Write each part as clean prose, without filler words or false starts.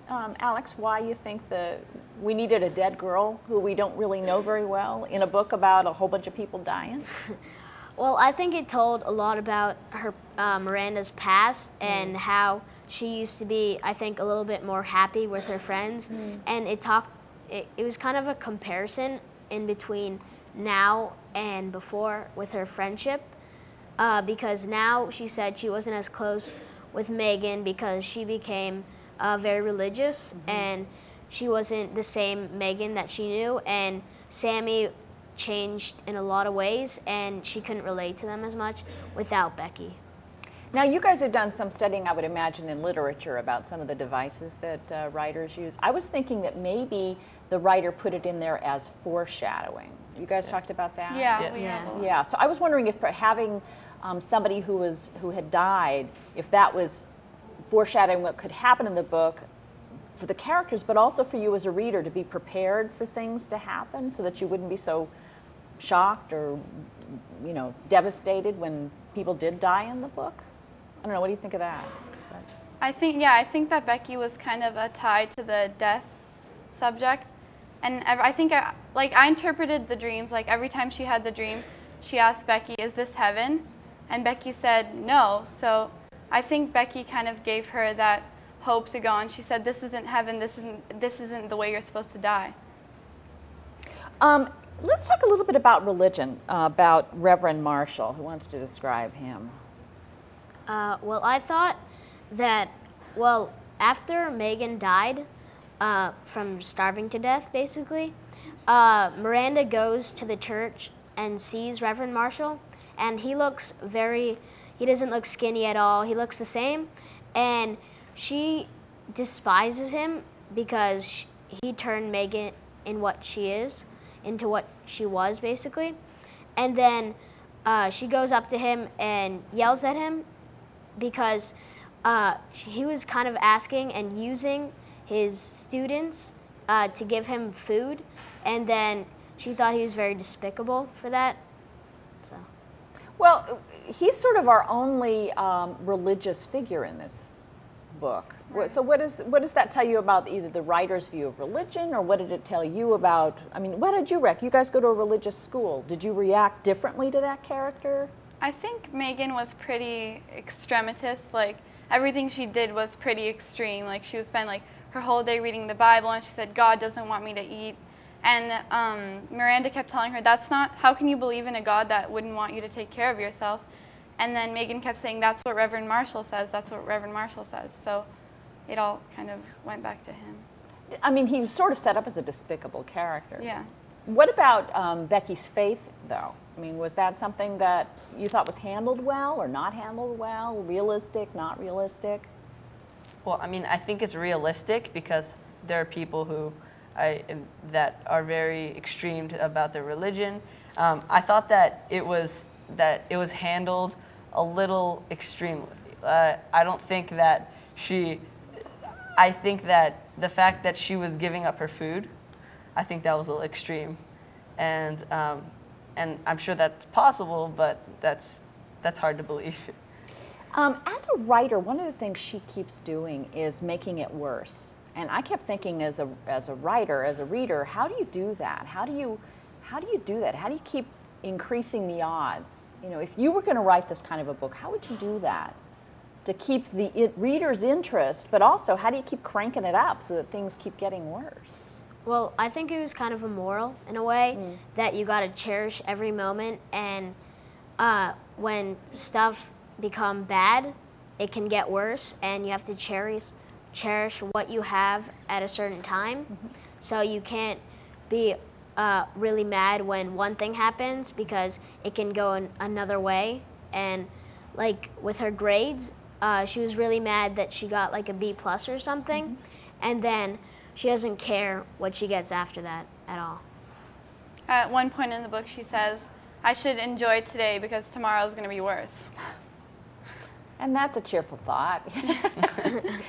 Alex, why you think we needed a dead girl who we don't really know very well in a book about a whole bunch of people dying? Well, I think it told a lot about her Miranda's past and how she used to be, I think, a little bit more happy with her friends. And it was kind of a comparison in between now and before with her friendship, because now she said she wasn't as close with Megan because she became very religious, and she wasn't the same Megan that she knew, and Sammy changed in a lot of ways, and she couldn't relate to them as much without Becky. Now, you guys have done some studying, I would imagine, in literature about some of the devices that writers use. I was thinking that maybe the writer put it in there as foreshadowing. You guys talked about that? Yeah, Yes. we have a lot. Yeah, so I was wondering if having somebody who had died, if that was foreshadowing what could happen in the book for the characters, but also for you as a reader to be prepared for things to happen so that you wouldn't be so shocked or, devastated when people did die in the book. I don't know, what do you think of that? I think that Becky was kind of tied to the death subject, and I think I interpreted the dreams, like every time she had the dream, she asked Becky, "Is this heaven?" And Becky said no. So I think Becky kind of gave her that hope to go on. She said, "This isn't heaven. This isn't the way you're supposed to die." Let's talk a little bit about religion, about Reverend Marshall. Who wants to describe him? Well, I thought that, after Megan died from starving to death, basically, Miranda goes to the church and sees Reverend Marshall, and he doesn't look skinny at all. He looks the same, and she despises him because he turned Megan into what she was, basically. And then she goes up to him and yells at him because he was kind of asking and using his students to give him food, and then she thought he was very despicable for that. So. Well, he's sort of our only religious figure in this book. Right. So what does that tell you about either the writer's view of religion, or what did it tell you about, what did you react? You guys go to a religious school. Did you react differently to that character? I think Megan was pretty extremitist. Like, everything she did was pretty extreme. Like, she would spend her whole day reading the Bible, and she said, "God doesn't want me to eat." And Miranda kept telling her, how can you believe in a God that wouldn't want you to take care of yourself? And then Megan kept saying, "That's what Reverend Marshall says, that's what Reverend Marshall says." So it all kind of went back to him. He was sort of set up as a despicable character. Yeah. What about Becky's faith, though? Was that something that you thought was handled well or not handled well? Realistic, not realistic? Well, I think it's realistic because there are people who that are very extreme about their religion. I thought that it was handled a little extremely. I don't think that I think that the fact that she was giving up her food, I think that was a little extreme, and I'm sure that's possible, but that's hard to believe. As a writer, one of the things she keeps doing is making it worse. And I kept thinking, as a writer, as a reader, how do you do that? How do you do that? How do you keep increasing the odds? If you were going to write this kind of a book, how would you do that to keep the reader's interest, but also how do you keep cranking it up so that things keep getting worse? Well, I think it was kind of a moral in a way that you got to cherish every moment, and when stuff become bad, it can get worse, and you have to cherish what you have at a certain time. So you can't be really mad when one thing happens because it can go in another way. And with her grades, she was really mad that she got a B+ or something, and then she doesn't care what she gets after that at all. At one point in the book, she says, "I should enjoy today because tomorrow's going to be worse." And that's a cheerful thought.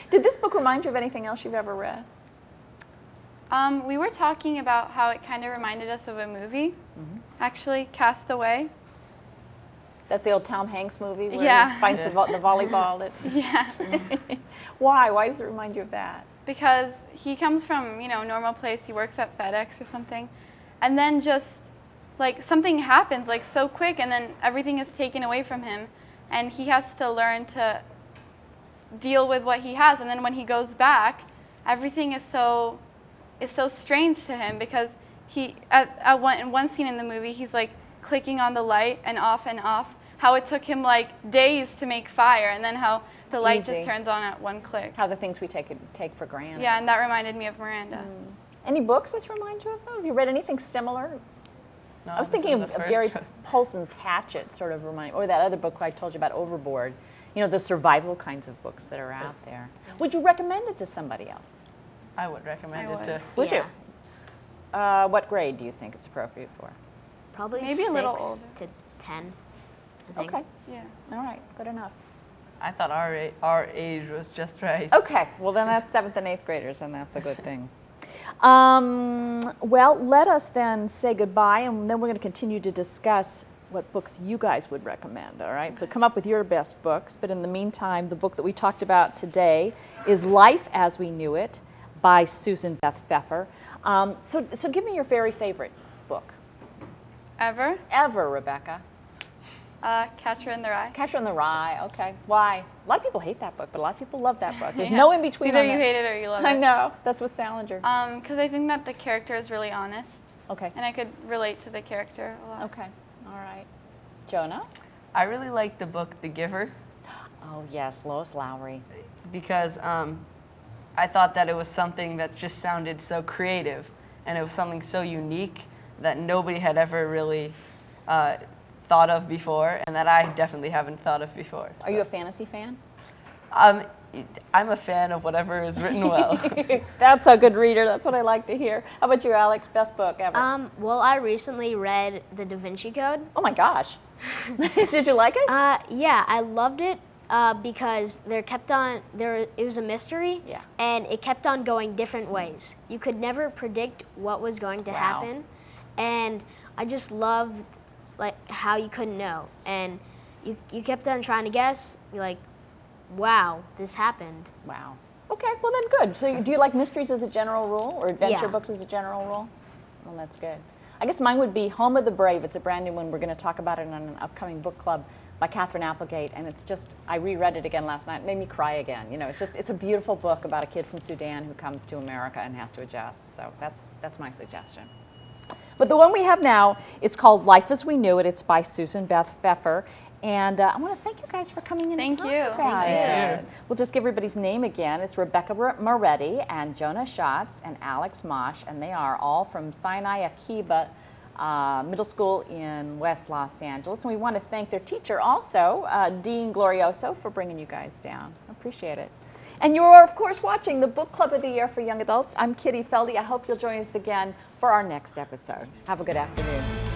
Did this book remind you of anything else you've ever read? We were talking about how it kind of reminded us of a movie, actually, Cast Away. That's the old Tom Hanks movie where Yeah. he finds the volleyball. Yeah. Why? Why does it remind you of that? because he comes from, you know, normal place. He works at FedEx or something. And then just like something happens like so quick, and then everything is taken away from him, and he has to learn to deal with what he has. And then when he goes back, everything is so strange to him, because he in one scene in the movie, he's like clicking on the light and off, how it took him like days to make fire, and then how the light Easy. just turns on at one click. How the things we take for granted. Yeah, and that reminded me of Miranda. Any books this remind you of those? Have you read anything similar? No, I was this is thinking the of first Gary one. Paulson's Hatchet sort of or that other book I told you about, Overboard. You know, the survival kinds of books that are out there. Would you recommend it to somebody else? I would recommend I it would. to. Would Yeah. you? What grade do you think it's appropriate for? Probably Maybe a 6 little older. to 10, I think. Okay, Yeah. all right, good enough. I thought our age was just right. Okay, well then that's 7th and 8th graders, and that's a good thing. Well, let us then say goodbye, and then we're going to continue to discuss what books you guys would recommend, all right? So come up with your best books, but in the meantime, the book that we talked about today is Life as We Knew It by Susan Beth Pfeffer. So give me your very favorite book. Ever? Ever, Rebecca. Catcher in the Rye. Catcher in the Rye, okay. Why? A lot of people hate that book, but a lot of people love that book. There's Yeah. no in between. Either on you that. hate it or you love it. I know, that's with Salinger. Because I think that the character is really honest, Okay, and I could relate to the character a lot. okay, all right. Jonah? I really like the book The Giver, Oh yes, Lois Lowry. because I thought that it was something that just sounded so creative, and it was something so unique that nobody had ever really thought of before, and that I definitely haven't thought of before. Are you a fantasy fan? I'm a fan of whatever is written well. That's a good reader. That's what I like to hear. How about you, Alex? Best book ever? Well, I recently read The Da Vinci Code. Oh my gosh. Did you like it? Yeah, I loved it because it was a mystery, Yeah. and it kept on going different ways. You could never predict what was going to Wow. happen, and I just loved like how you couldn't know, and you kept on trying to guess. You're like, wow, this happened. Wow. Okay, well then good. So do you like mysteries as a general rule, or adventure Yeah. books as a general rule? Well, that's good. I guess mine would be Home of the Brave. It's a brand new one. We're going to talk about it in an upcoming book club by Catherine Applegate, and it's just, I reread it again last night. It made me cry again. You know, it's a beautiful book about a kid from Sudan who comes to America and has to adjust. So that's my suggestion. But the one we have now is called Life as We Knew It. It's by Susan Beth Pfeffer. And I want to thank you guys for coming in Thank and you. talking about Thank it. We'll just give everybody's name again. It's Rebecca Moretti and Jonah Schatz and Alex Mosh, and they are all from Sinai Akiba Middle School in West Los Angeles. And we want to thank their teacher also, Dean Glorioso, for bringing you guys down. I appreciate it. And you are, of course, watching the Book Club of the Year for Young Adults. I'm Kitty Felde. I hope you'll join us again for our next episode. Have a good afternoon.